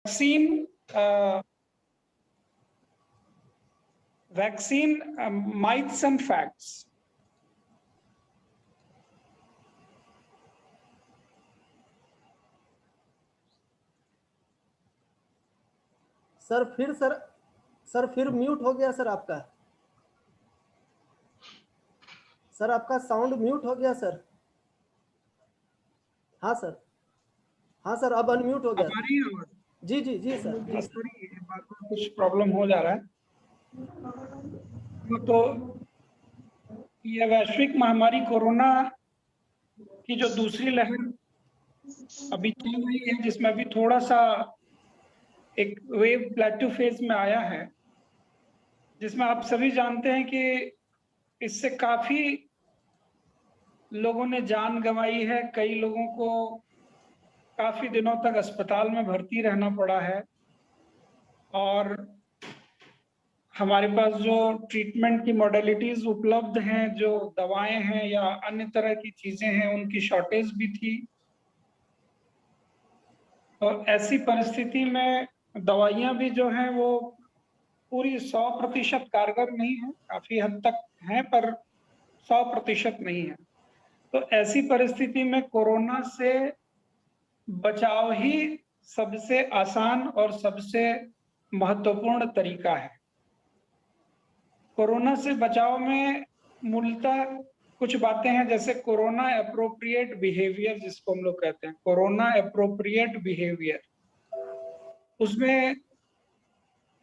vaccine myths and facts. Sir फिर mute हो गया सर आपका। सर आपका साउंड म्यूट हो गया सर। हाँ सर अब अनम्यूट हो गया। जी सर जी सर। कुछ प्रॉब्लम हो जा रहा है। तो ये वैश्विक महामारी कोरोना की जो दूसरी लहर अभी चल रही है, जिसमें अभी थोड़ा सा एक वेव प्लेटू फेज में आया है, जिसमें आप सभी जानते हैं कि इससे काफी लोगों ने जान गंवाई है। कई लोगों को काफी दिनों तक अस्पताल में भर्ती रहना पड़ा है और हमारे पास जो ट्रीटमेंट की मॉडलिटीज उपलब्ध हैं, जो दवाएं हैं या अन्य तरह की चीजें हैं, उनकी शॉर्टेज भी थी। और ऐसी परिस्थिति में दवाइयां भी जो हैं वो पूरी 100% कारगर नहीं है, काफी हद तक हैं पर 100% नहीं है। तो ऐसी परिस्थिति में कोरोना से बचाव ही सबसे आसान और सबसे महत्वपूर्ण तरीका है। कोरोना से बचाव में मूलतः कुछ बातें हैं, जैसे कोरोना एप्रोप्रिएट बिहेवियर, जिसको हम लोग कहते हैं कोरोना एप्रोप्रिएट बिहेवियर। उसमें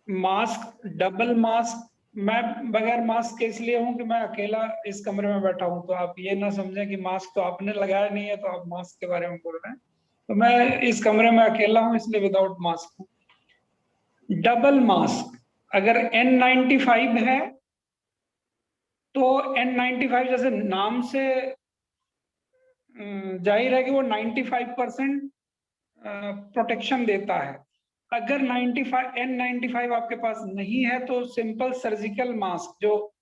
मास्क, डबल मास्क। मैं बगैर मास्क के इसलिए हूं कि मैं अकेला इस कमरे में बैठा हूं, तो आप ये ना समझें कि मास्क तो आपने लगाया नहीं है तो आप मास्क के बारे में बोल रहे हैं। तो मैं इस कमरे में अकेला हूं, इसलिए विदाउट मास्क हूं। डबल मास्क, अगर N95 है तो N95 जैसे नाम से जाहिर है कि वो 95% प्रोटेक्शन देता है। अगर N95 आपके पास नहीं है तो सिंपल सर्जिकल मास्क, जो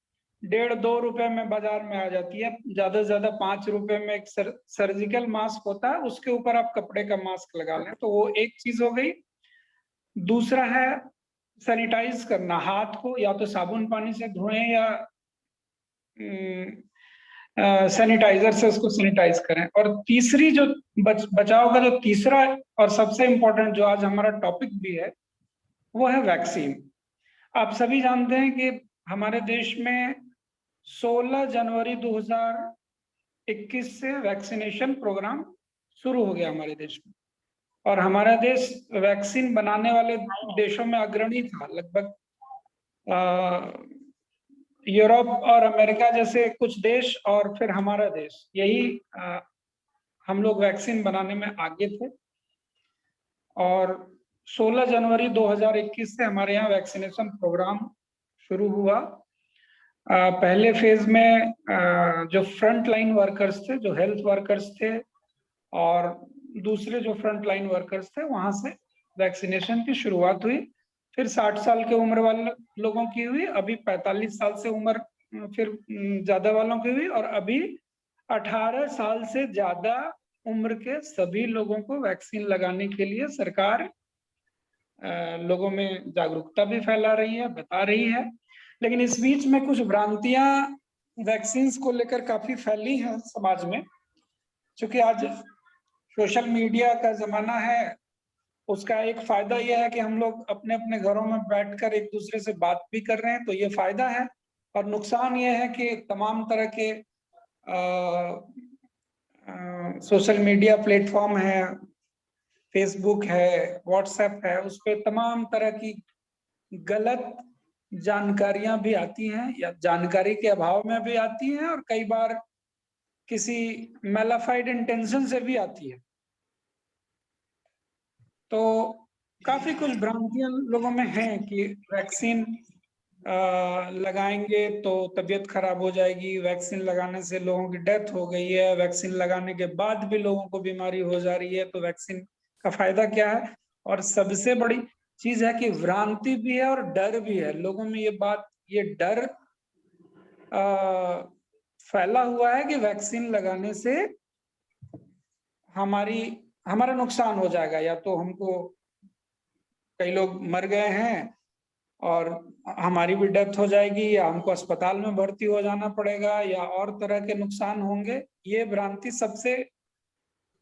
1.5-2 रुपए में बाजार में आ जाती है, ज्यादा से ज्यादा 5 रुपए में एक सर्जिकल मास्क होता है, उसके ऊपर आप कपड़े का मास्क लगा लें। तो वो एक चीज हो गई। दूसरा है सैनिटाइज करना, हाथ को या तो साबुन पानी से धोएं या सैनिटाइजर से उसको सैनिटाइज करें। और तीसरी जो बचाव का जो तीसरा और सबसे इम्पोर्टेंट जो आज हमारा टॉपिक भी है, वो है वैक्सीन। आप सभी जानते हैं कि हमारे देश में 16 जनवरी 2021 से वैक्सीनेशन प्रोग्राम शुरू हो गया हमारे देश में, और हमारा देश वैक्सीन बनाने वाले देशों में अग्रणी था। लगभग यूरोप और अमेरिका जैसे कुछ देश और फिर हमारा देश, यही हम लोग वैक्सीन बनाने में आगे थे। और 16 जनवरी 2021 से हमारे यहाँ वैक्सीनेशन प्रोग्राम शुरू हुआ। पहले फेज में जो फ्रंट लाइन वर्कर्स थे, जो हेल्थ वर्कर्स थे, और दूसरे जो फ्रंट लाइन वर्कर्स थे, वहां से वैक्सीनेशन की शुरुआत हुई। फिर 60 साल के उम्र वाले लोगों की हुई, अभी 45 साल से उम्र फिर ज्यादा वालों की हुई, और अभी 18 साल से ज्यादा उम्र के सभी लोगों को वैक्सीन लगाने के लिए सरकार लोगों में जागरूकता भी फैला रही है, बता रही है। लेकिन इस बीच में कुछ भ्रांतियां वैक्सीन को लेकर काफी फैली हैं समाज में। क्योंकि आज सोशल मीडिया का जमाना है, उसका एक फायदा यह है कि हम लोग अपने अपने घरों में बैठकर एक दूसरे से बात भी कर रहे हैं, तो ये फायदा है। और नुकसान यह है कि तमाम तरह के सोशल मीडिया प्लेटफॉर्म है, फेसबुक है, व्हाट्सएप है, उस पर तमाम तरह की गलत जानकारियां भी आती हैं, या जानकारी के अभाव में भी आती हैं, और कई बार किसी मैलाफाइड इंटेंशन से भी आती है। तो काफी कुछ भ्रांतियां लोगों में हैं कि वैक्सीन लगाएंगे तो तबीयत खराब हो जाएगी, वैक्सीन लगाने से लोगों की डेथ हो गई है, वैक्सीन लगाने के बाद भी लोगों को बीमारी हो जा रही है, तो वैक्सीन का फायदा क्या है। और सबसे बड़ी चीज है कि भ्रांति भी है और डर भी है लोगों में। ये डर फैला हुआ है कि वैक्सीन लगाने से हमारा नुकसान हो जाएगा, या तो हमको कई लोग मर गए हैं और हमारी भी डेथ हो जाएगी, या हमको अस्पताल में भर्ती हो जाना पड़ेगा, या और तरह के नुकसान होंगे, ये भ्रांति सबसे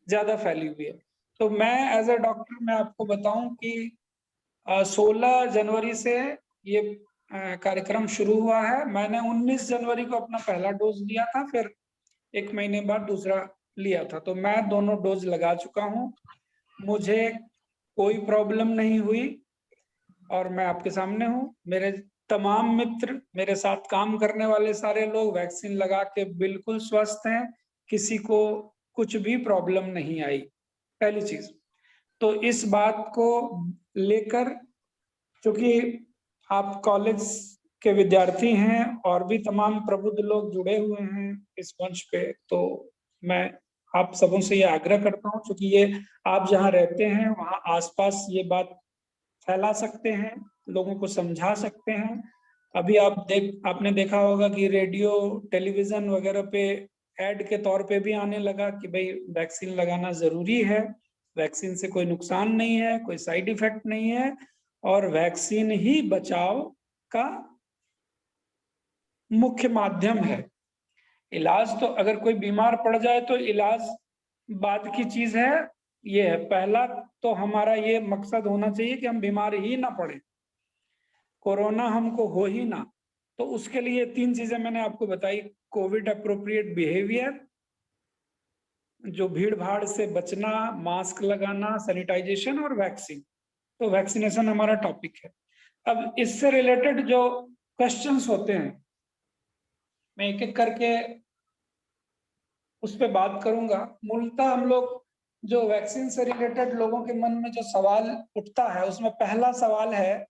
ज्यादा फैली हुई है। तो मैं एज ए डॉक्टर मैं आपको बताऊं कि 16 जनवरी से ये कार्यक्रम शुरू हुआ है। मैंने 19 जनवरी को अपना पहला डोज लिया था, फिर 1 महीने बाद दूसरा लिया था। तो मैं दोनों डोज लगा चुका हूं, मुझे कोई प्रॉब्लम नहीं हुई और मैं आपके सामने हूं। मेरे तमाम मित्र, मेरे साथ काम करने वाले सारे लोग वैक्सीन लगा के बिल्कुल स्वस्थ हैं, किसी को कुछ भी प्रॉब्लम नहीं आई, पहली चीज। तो इस बात को लेकर, क्योंकि आप कॉलेज के विद्यार्थी हैं और भी तमाम प्रबुद्ध लोग जुड़े हुए हैं इस मंच पे, तो मैं आप सबों से ये आग्रह करता हूं, क्योंकि ये आप जहां रहते हैं वहां आसपास ये बात फैला सकते हैं, लोगों को समझा सकते हैं। अभी आपने देखा होगा कि रेडियो, टेलीविजन वगैरह पे ऐड के तौर पे भी आने लगा कि भाई वैक्सीन लगाना जरूरी है, वैक्सीन से कोई नुकसान नहीं है, कोई साइड इफेक्ट नहीं है, और वैक्सीन ही बचाव का मुख्य माध्यम है। इलाज तो अगर कोई बीमार पड़ जाए तो इलाज बाद की चीज है। ये है पहला, तो हमारा ये मकसद होना चाहिए कि हम बीमार ही ना पड़े, कोरोना हमको हो ही ना। तो उसके लिए 3 चीजें मैंने आपको बताई: कोविड अप्रोप्रिएट बिहेवियर, जो भीड़ भाड़ से बचना, मास्क लगाना, सैनिटाइजेशन और वैक्सीन। तो वैक्सीनेशन हमारा टॉपिक है। अब इससे रिलेटेड जो क्वेश्चंस होते हैं, मैं एक एक करके उस पर बात करूंगा। मूलतः हम लोग जो वैक्सीन से रिलेटेड लोगों के मन में जो सवाल उठता है, उसमें पहला सवाल है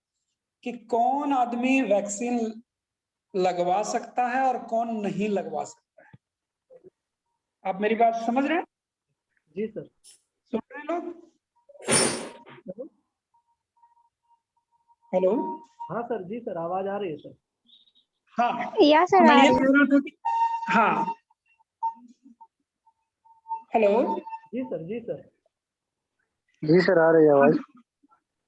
कि कौन आदमी वैक्सीन लगवा सकता है और कौन नहीं लगवा सकता है। आप मेरी बात समझ रहे हैं? जी सर। सुन रहे हैं लोग? हेलो। हाँ सर, जी सर, आवाज आ रही है सर। हाँ या सर, मैं ये कह रहा था कि हाँ, हेलो। जी सर, जी सर। जी सर, आ रही है आवाज।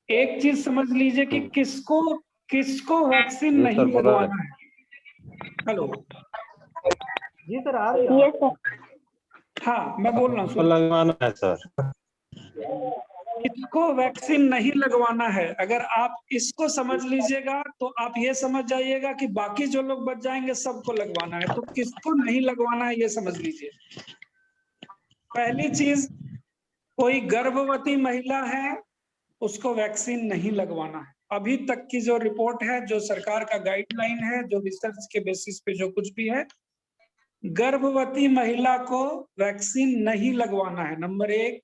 एक चीज समझ लीजिए कि किसको किसको वैक्सीन नहीं लगवाना है। हेलो। जी सर, आ रही है। Yes sir. हाँ मैं बोल रहा हूँ, लगवाना है सर। किसको वैक्सीन नहीं लगवाना है, अगर आप इसको समझ लीजिएगा तो आप ये समझ जाइएगा कि बाकी जो लोग बच जाएंगे सबको लगवाना है। तो किसको नहीं लगवाना है ये समझ लीजिए। पहली चीज, कोई गर्भवती महिला है उसको वैक्सीन नहीं लगवाना है। अभी तक की जो रिपोर्ट है, जो सरकार का गाइडलाइन है, जो रिसर्च के बेसिस पे जो कुछ भी है, गर्भवती महिला को वैक्सीन नहीं लगवाना है, नंबर 1।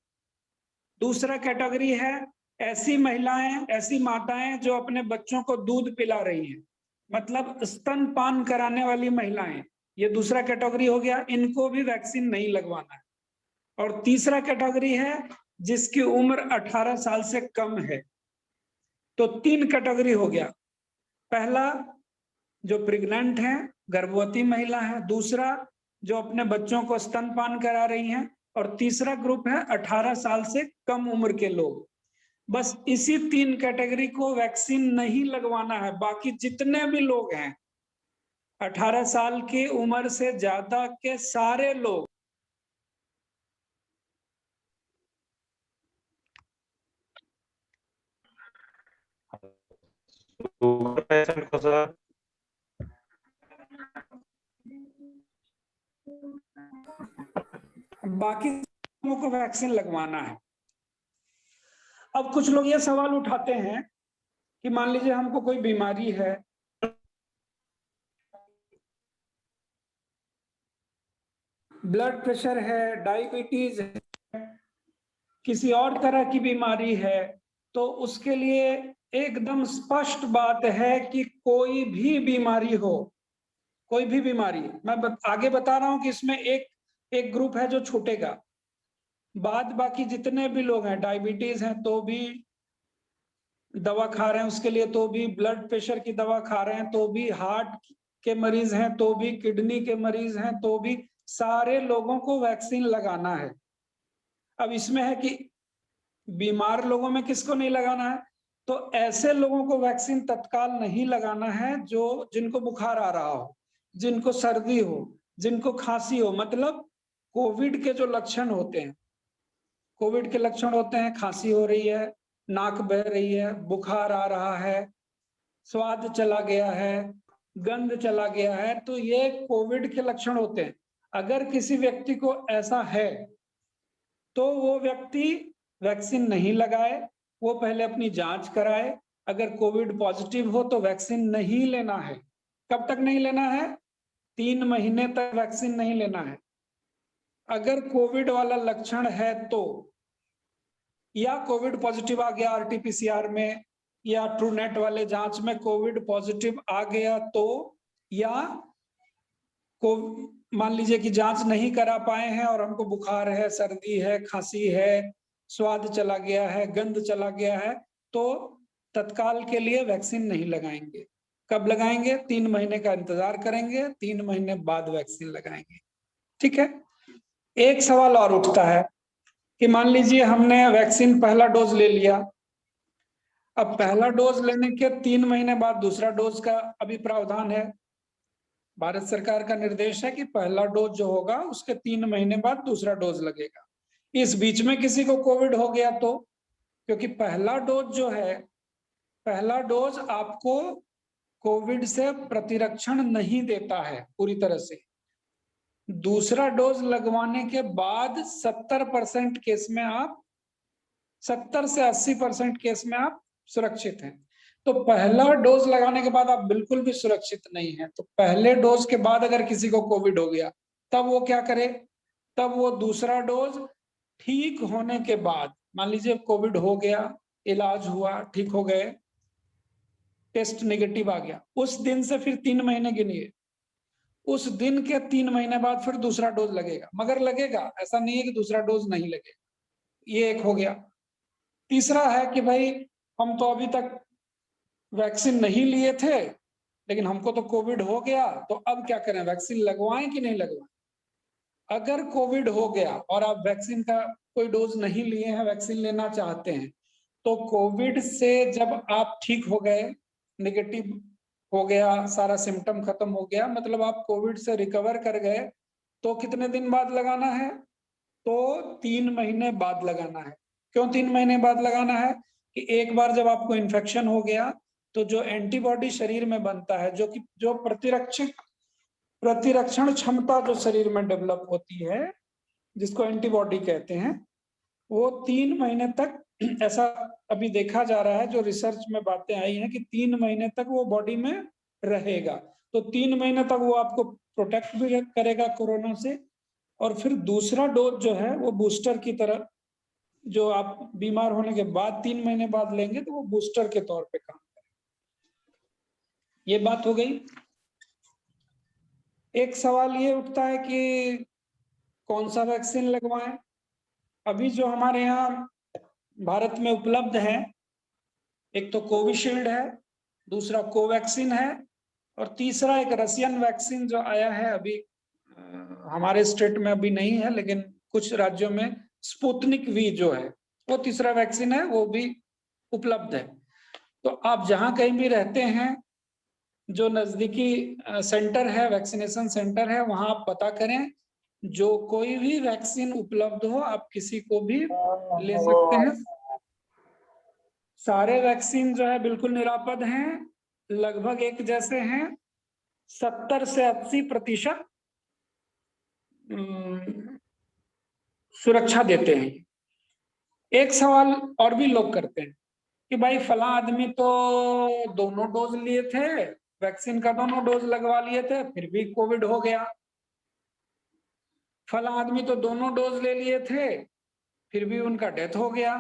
दूसरा कैटेगरी है ऐसी महिलाएं, ऐसी माताएं जो अपने बच्चों को दूध पिला रही हैं, मतलब स्तनपान कराने वाली महिलाएं, ये दूसरा कैटेगरी हो गया, इनको भी वैक्सीन नहीं लगवाना है। और तीसरा कैटेगरी है जिसकी उम्र 18 साल से कम है। तो 3 कैटेगरी हो गया। पहला जो प्रेग्नेंट है, गर्भवती महिला है, दूसरा जो अपने बच्चों को स्तनपान करा रही हैं, और तीसरा ग्रुप है 18 साल से कम उम्र के लोग। बस इसी 3 कैटेगरी को वैक्सीन नहीं लगवाना है। बाकी जितने भी लोग हैं 18 साल की उम्र से ज्यादा के सारे लोग, शुगर पेशेंट को सर बाकी लोगों को वैक्सीन लगवाना है। अब कुछ लोग ये सवाल उठाते हैं कि मान लीजिए हमको कोई बीमारी है, ब्लड प्रेशर है, डायबिटीज है, किसी और तरह की बीमारी है, तो उसके लिए एकदम स्पष्ट बात है कि कोई भी बीमारी हो, कोई भी बीमारी, मैं आगे बता रहा हूं कि इसमें एक ग्रुप है जो छूटेगा। बाकी जितने भी लोग हैं, डायबिटीज हैं तो भी दवा खा रहे हैं उसके लिए, तो भी ब्लड प्रेशर की दवा खा रहे हैं, तो भी हार्ट के मरीज हैं, तो भी किडनी के मरीज हैं, तो भी सारे लोगों को वैक्सीन लगाना है। अब इसमें है कि बीमार लोगों में किसको नहीं लगाना है, तो ऐसे लोगों को वैक्सीन तत्काल नहीं लगाना है जो जिनको बुखार आ रहा हो, जिनको सर्दी हो, जिनको खांसी हो, मतलब कोविड के जो लक्षण होते हैं, कोविड के लक्षण होते हैं, खांसी हो रही है, नाक बह रही है, बुखार आ रहा है, स्वाद चला गया है, गंध चला गया है, तो ये कोविड के लक्षण होते हैं। अगर किसी व्यक्ति को ऐसा है तो वो व्यक्ति वैक्सीन नहीं लगाए, वो पहले अपनी जांच कराए। अगर कोविड पॉजिटिव हो तो वैक्सीन नहीं लेना है। कब तक नहीं लेना है? 3 महीने तक वैक्सीन नहीं लेना है। अगर कोविड वाला लक्षण है तो, या कोविड पॉजिटिव आ गया आरटीपीसीआर में, या ट्रूनेट वाले जांच में कोविड पॉजिटिव आ गया तो, या को मान लीजिए कि जांच नहीं करा पाए हैं और हमको बुखार है, सर्दी है, खांसी है, स्वाद चला गया है, गंध चला गया है, तो तत्काल के लिए वैक्सीन नहीं लगाएंगे। कब लगाएंगे? 3 महीने का इंतजार करेंगे, 3 महीने बाद वैक्सीन लगाएंगे। ठीक है। एक सवाल और उठता है कि मान लीजिए हमने वैक्सीन पहला डोज ले लिया, अब पहला डोज लेने के 3 महीने बाद दूसरा डोज का अभी प्रावधान है। भारत सरकार का निर्देश है कि पहला डोज जो होगा उसके 3 महीने बाद दूसरा डोज लगेगा। इस बीच में किसी को कोविड हो गया तो, क्योंकि पहला डोज जो है, पहला डोज आपको कोविड से प्रतिरक्षण नहीं देता है पूरी तरह से। दूसरा डोज लगवाने के बाद 70% केस में आप 70 से 80% केस में आप सुरक्षित हैं। तो पहला डोज लगाने के बाद आप बिल्कुल भी सुरक्षित नहीं है। तो पहले डोज के बाद अगर किसी को कोविड हो गया तब वो क्या करे? तब वो दूसरा डोज ठीक होने के बाद, मान लीजिए कोविड हो गया, इलाज हुआ, ठीक हो गए, टेस्ट नेगेटिव आ गया, उस दिन से फिर 3 महीने गिनिए, उस दिन के 3 महीने बाद फिर दूसरा डोज लगेगा। मगर लगेगा, ऐसा नहीं है कि दूसरा डोज नहीं लगेगा। ये एक हो गया। तीसरा है कि भाई हम तो अभी तक वैक्सीन नहीं लिए थे, लेकिन हमको तो कोविड हो गया, तो अब क्या करें? वैक्सीन लगवाएं कि नहीं लगवाएं? अगर कोविड हो गया और आप वैक्सीन का कोई डोज नहीं लिए हैं, वैक्सीन लेना चाहते हैं, तो कोविड से जब आप ठीक हो गए, नेगेटिव हो गया, सारा सिम्टम खत्म हो गया, मतलब आप कोविड से रिकवर कर गए, तो कितने दिन बाद लगाना है? तो 3 महीने बाद लगाना है। क्यों 3 महीने बाद लगाना है? कि एक बार जब आपको इन्फेक्शन हो गया तो जो एंटीबॉडी शरीर में बनता है, जो प्रतिरक्षण क्षमता जो शरीर में डेवलप होती है, जिसको एंटीबॉडी कहते हैं, वो 3 महीने तक, ऐसा अभी देखा जा रहा है, जो रिसर्च में बातें आई हैं कि 3 महीने तक वो बॉडी में रहेगा। तो 3 महीने तक वो आपको प्रोटेक्ट भी करेगा कोरोना से। और फिर दूसरा डोज जो है वो बूस्टर की तरह, जो आप बीमार होने के बाद 3 महीने बाद लेंगे, तो वो बूस्टर के तौर पे काम करेगा। ये बात हो गई। एक सवाल ये उठता है कि कौन सा वैक्सीन लगवाएं। अभी जो हमारे यहाँ भारत में उपलब्ध है, एक तो कोविशील्ड है, दूसरा कोवैक्सीन है, और तीसरा एक रशियन वैक्सीन जो आया है अभी, हमारे स्टेट में अभी नहीं है, लेकिन कुछ राज्यों में स्पुतनिक वी जो है, वो तीसरा वैक्सीन है, वो भी उपलब्ध है। तो आप जहां कहीं भी रहते हैं, जो नजदीकी सेंटर है, वैक्सीनेशन सेंटर है, वहां आप पता करें, जो कोई भी वैक्सीन उपलब्ध हो आप किसी को भी ले सकते हैं। सारे वैक्सीन जो है बिल्कुल निरापद हैं, लगभग एक जैसे हैं, 70 से 80% सुरक्षा देते हैं। एक सवाल और भी लोग करते हैं कि भाई फला आदमी तो दोनों डोज लिए थे, वैक्सीन का दोनों डोज लगवा लिए थे, फिर भी कोविड हो गया। फला आदमी तो दोनों डोज ले लिए थे, फिर भी उनका डेथ हो गया।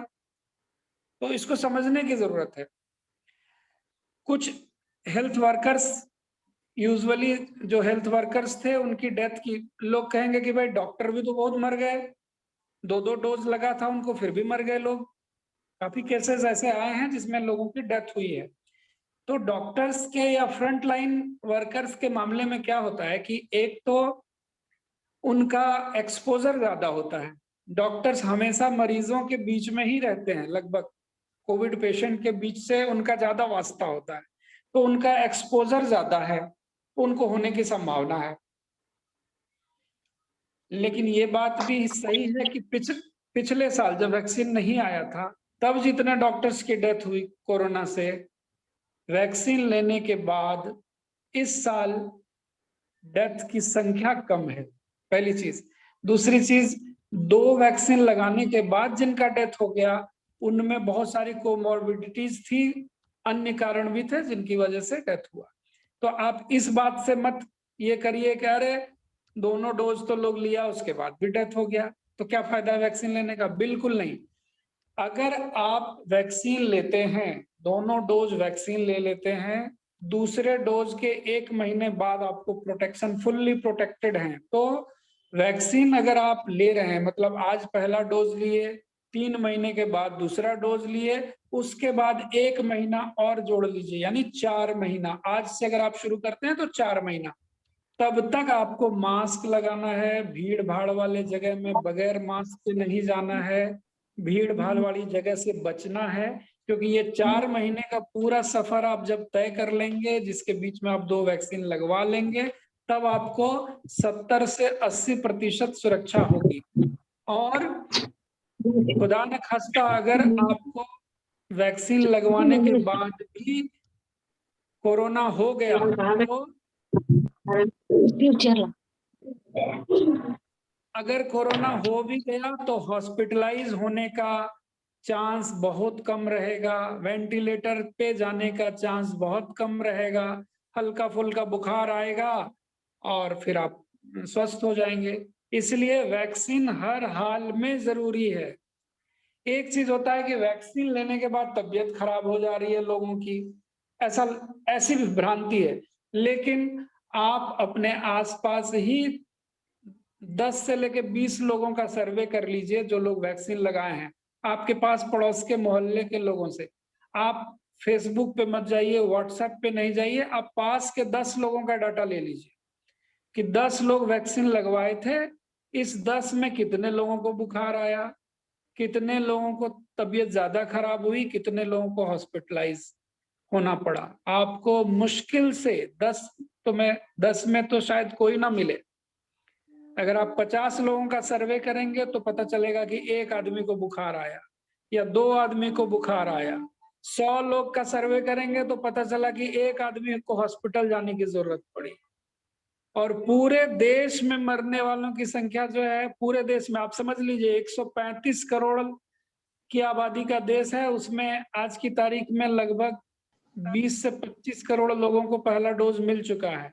तो इसको समझने की जरूरत है। कुछ हेल्थ वर्कर्स, यूजुअली जो हेल्थ वर्कर्स थे, उनकी डेथ की, लोग कहेंगे कि भाई डॉक्टर भी तो बहुत मर गए, 2 डोज लगा था उनको, फिर भी मर गए लोग। काफी केसेस ऐसे आए हैं जिसमें लोगों की डेथ हुई है। तो डॉक्टर्स के या फ्रंट लाइन वर्कर्स के मामले में क्या होता है कि एक तो उनका एक्सपोजर ज्यादा होता है। डॉक्टर्स हमेशा मरीजों के बीच में ही रहते हैं लगभग, कोविड पेशेंट के बीच से उनका ज्यादा वास्ता होता है, तो उनका एक्सपोजर ज्यादा है, उनको होने की संभावना है। लेकिन ये बात भी सही है कि पिछले साल जब वैक्सीन नहीं आया था, तब जितने डॉक्टर्स की डेथ हुई कोरोना से, वैक्सीन लेने के बाद इस साल डेथ की संख्या कम है, पहली चीज। दूसरी चीज, 2 वैक्सीन लगाने के बाद जिनका डेथ हो गया, उनमें बहुत सारी कोमॉर्बिडिटीज थी, अन्य कारण भी थे जिनकी वजह से डेथ हुआ। तो आप इस बात से मत ये करिए कि अरे दोनों डोज तो लोग लिया उसके बाद भी डेथ हो गया, तो क्या फायदा है वैक्सीन लेने का। बिल्कुल नहीं। अगर आप वैक्सीन लेते हैं, दोनों डोज वैक्सीन ले लेते हैं, दूसरे डोज के 1 महीने बाद आपको प्रोटेक्शन, फुल्ली प्रोटेक्टेड हैं, तो वैक्सीन अगर आप ले रहे हैं, मतलब आज पहला डोज लिए, 3 महीने के बाद दूसरा डोज लिए, उसके बाद 1 महीना और जोड़ लीजिए, यानी 4 महीना। आज से अगर आप शुरू करते हैं तो 4 महीना, तब तक आपको मास्क लगाना है, भीड़ भाड़ वाले जगह में बगैर मास्क के नहीं जाना है, भीड़ भाड़ वाली जगह से बचना है, क्योंकि ये 4 महीने का पूरा सफर आप जब तय कर लेंगे, जिसके बीच में आप 2 वैक्सीन लगवा लेंगे, तब आपको 70 से 80% सुरक्षा होगी। और खुदा न खास्ता अगर आपको वैक्सीन लगवाने के बाद भी कोरोना हो गया तो अगर कोरोना हो भी गया तो हॉस्पिटलाइज होने का चांस बहुत कम रहेगा, वेंटिलेटर पे जाने का चांस बहुत कम रहेगा, हल्का फुल्का बुखार आएगा और फिर आप स्वस्थ हो जाएंगे। इसलिए वैक्सीन हर हाल में जरूरी है। एक चीज होता है कि वैक्सीन लेने के बाद तबीयत खराब हो जा रही है लोगों की, ऐसी भी भ्रांति है। लेकिन आप अपने आसपास ही 10 से लेके 20 लोगों का सर्वे कर लीजिए जो लोग वैक्सीन लगाए हैं, आपके पास पड़ोस के मोहल्ले के लोगों से। आप फेसबुक पे मत जाइए, व्हाट्सएप पे नहीं जाइए, आप पास के 10 लोगों का डाटा ले लीजिए कि 10 लोग वैक्सीन लगवाए थे, इस 10 में कितने लोगों को बुखार आया, कितने लोगों को तबीयत ज्यादा खराब हुई, कितने लोगों को हॉस्पिटलाइज होना पड़ा। आपको मुश्किल से 10 में तो शायद कोई ना मिले। अगर आप 50 लोगों का सर्वे करेंगे तो पता चलेगा कि 1 आदमी को बुखार आया या 2 आदमी को बुखार आया। 100 लोग का सर्वे करेंगे तो पता चला कि 1 आदमी को हॉस्पिटल जाने की जरूरत पड़ी। और पूरे देश में मरने वालों की संख्या जो है, पूरे देश में आप समझ लीजिए 135 करोड़ की आबादी का देश है, उसमें आज की तारीख में लगभग 20 से 25 करोड़ लोगों को पहला डोज मिल चुका है।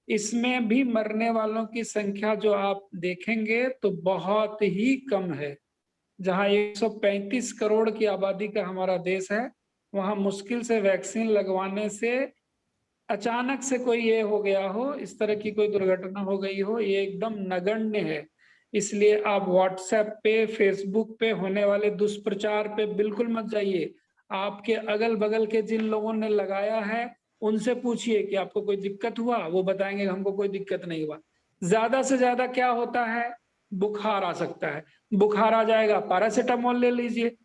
इसमें भी मरने वालों की संख्या जो आप देखेंगे तो बहुत ही कम है। जहां 135 करोड़ की आबादी का हमारा देश है, वहां मुश्किल से वैक्सीन लगवाने से अचानक से कोई ये हो गया हो, इस तरह की कोई दुर्घटना हो गई हो, ये एकदम नगण्य है। इसलिए आप व्हाट्सएप पे, फेसबुक पे होने वाले दुष्प्रचार पे बिल्कुल मत जाइए। आपके अगल बगल के जिन लोगों ने लगाया है उनसे पूछिए कि आपको कोई दिक्कत हुआ, वो बताएंगे हमको कोई दिक्कत नहीं हुआ। ज्यादा से ज्यादा क्या होता है, बुखार आ सकता है, बुखार आ जाएगा, पैरासीटामोल ले लीजिए।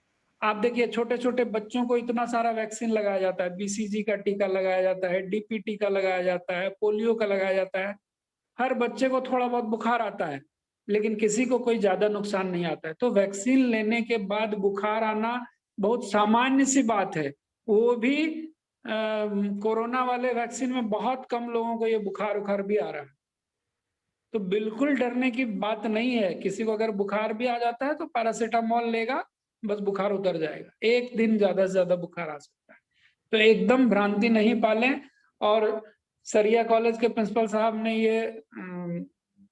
आप देखिए छोटे छोटे बच्चों को इतना सारा वैक्सीन लगाया जाता है, बीसीजी का टीका लगाया जाता है, डीपीटी का लगाया जाता है, पोलियो का लगाया जाता है। हर बच्चे को थोड़ा बहुत बुखार आता है, लेकिन किसी को कोई ज्यादा नुकसान नहीं आता है। तो वैक्सीन लेने के बाद बुखार आना बहुत सामान्य सी बात है। वो भी कोरोना वाले वैक्सीन में बहुत कम लोगों को ये बुखार उखार भी आ रहा है। तो बिल्कुल डरने की बात नहीं है। किसी को अगर बुखार भी आ जाता है तो पैरासीटामोल लेगा, बस बुखार उतर जाएगा। 1 दिन ज्यादा से ज्यादा बुखार आ सकता है। तो एकदम भ्रांति नहीं पालें। और सरिया कॉलेज के प्रिंसिपल साहब ने ये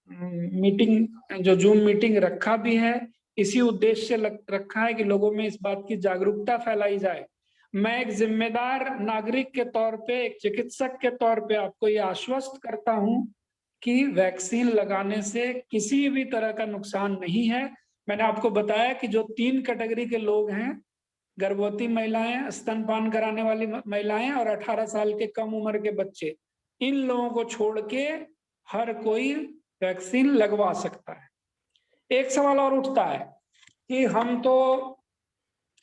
मीटिंग, जो जूम मीटिंग रखा भी है, इसी उद्देश्य से रखा है कि लोगों में इस बात की जागरूकता फैलाई जाए। मैं एक जिम्मेदार नागरिक के तौर पे, एक चिकित्सक के तौर पे आपको ये आश्वस्त करता हूं कि वैक्सीन लगाने से किसी भी तरह का नुकसान नहीं है। मैंने आपको बताया कि जो 3 कैटेगरी के लोग हैं, गर्भवती महिलाएं, स्तनपान कराने वाली महिलाएं और 18 साल के कम उम्र के बच्चे, इन लोगों को छोड़ के हर कोई वैक्सीन लगवा सकता है। एक सवाल और उठता है कि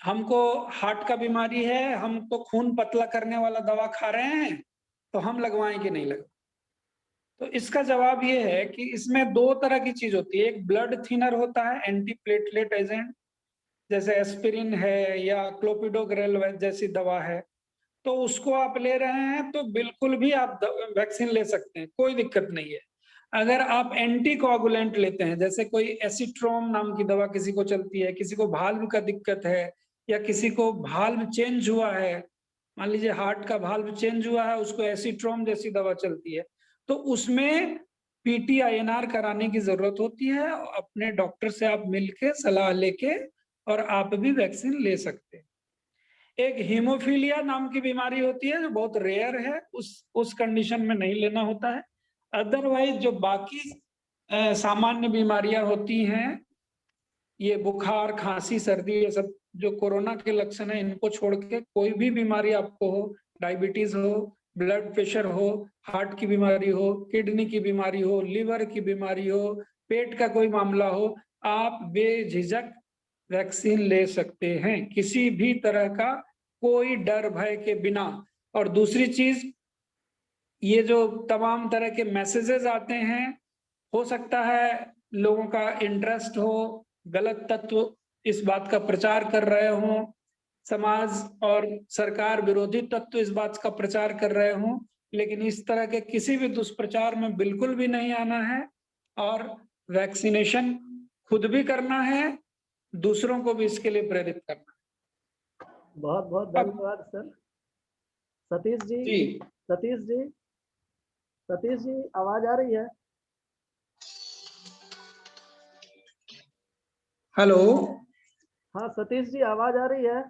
हमको हार्ट का बीमारी है, हम तो खून पतला करने वाला दवा खा रहे हैं, तो हम लगवाएं कि नहीं लगवाएं? तो इसका जवाब ये है कि इसमें दो तरह की चीज होती है। एक ब्लड थिनर होता है, एंटी प्लेटलेट एजेंट, जैसे एस्पिरिन है या क्लोपिडोग्रेल जैसी दवा है, तो उसको आप ले रहे हैं तो बिल्कुल भी आप वैक्सीन ले सकते हैं, कोई दिक्कत नहीं है। अगर आप एंटी कोआगुलेंट लेते हैं, जैसे कोई एसिट्रोम नाम की दवा किसी को चलती है, किसी को भाल्व का दिक्कत है या किसी को भाल्व चेंज हुआ है, मान लीजिए हार्ट का भाल्व चेंज हुआ है, उसको एसिट्रोम जैसी दवा चलती है, तो उसमें पीटीआईएनआर कराने की जरूरत होती है। अपने डॉक्टर से आप मिलके सलाह लेके और आप भी वैक्सीन ले सकते हैं। एक हीमोफीलिया नाम की बीमारी होती है जो बहुत रेयर है, उस कंडीशन में नहीं लेना होता है। अदरवाइज जो बाकी सामान्य बीमारियां होती हैं, ये बुखार, खांसी, सर्दी, ये सब जो कोरोना के लक्षण है, इनको छोड़ के कोई भी बीमारी आपको हो, डायबिटीज हो, ब्लड प्रेशर हो, हार्ट की बीमारी हो, किडनी की बीमारी हो, लिवर की बीमारी हो, पेट का कोई मामला हो, आप बेझिझक वैक्सीन ले सकते हैं, किसी भी तरह का कोई डर भय के बिना। और दूसरी चीज, ये जो तमाम तरह के मैसेजेस आते हैं, हो सकता है लोगों का इंटरेस्ट हो, गलत तत्व इस बात का प्रचार कर रहे हों, समाज और सरकार विरोधी तत्व इस बात का प्रचार कर रहे हों, लेकिन इस तरह के किसी भी दुष्प्रचार में बिल्कुल भी नहीं आना है। और वैक्सीनेशन खुद भी करना है, दूसरों को भी इसके लिए प्रेरित करना है। बहुत बहुत धन्यवाद सर। सतीश जी, जी, सतीश जी, सतीश जी, आवाज आ रही है? हेलो। हाँ सतीश जी, आवाज आ रही है?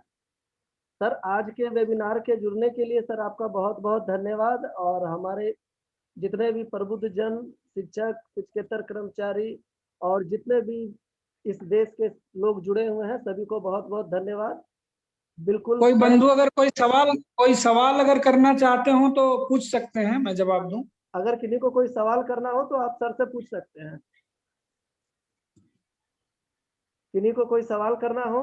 सर, आज के वेबिनार के जुड़ने के लिए सर आपका बहुत बहुत धन्यवाद। और हमारे जितने भी प्रबुद्ध जन, शिक्षक, शिक्षकेतर कर्मचारी और जितने भी इस देश के लोग जुड़े हुए हैं, सभी को बहुत बहुत धन्यवाद। बिल्कुल कोई सर, बंधु अगर कोई सवाल अगर करना चाहते हो तो पूछ सकते हैं, मैं जवाब दूं। अगर किसी को कोई सवाल करना हो तो आप सर से पूछ सकते हैं। किन्हीं को कोई सवाल करना हो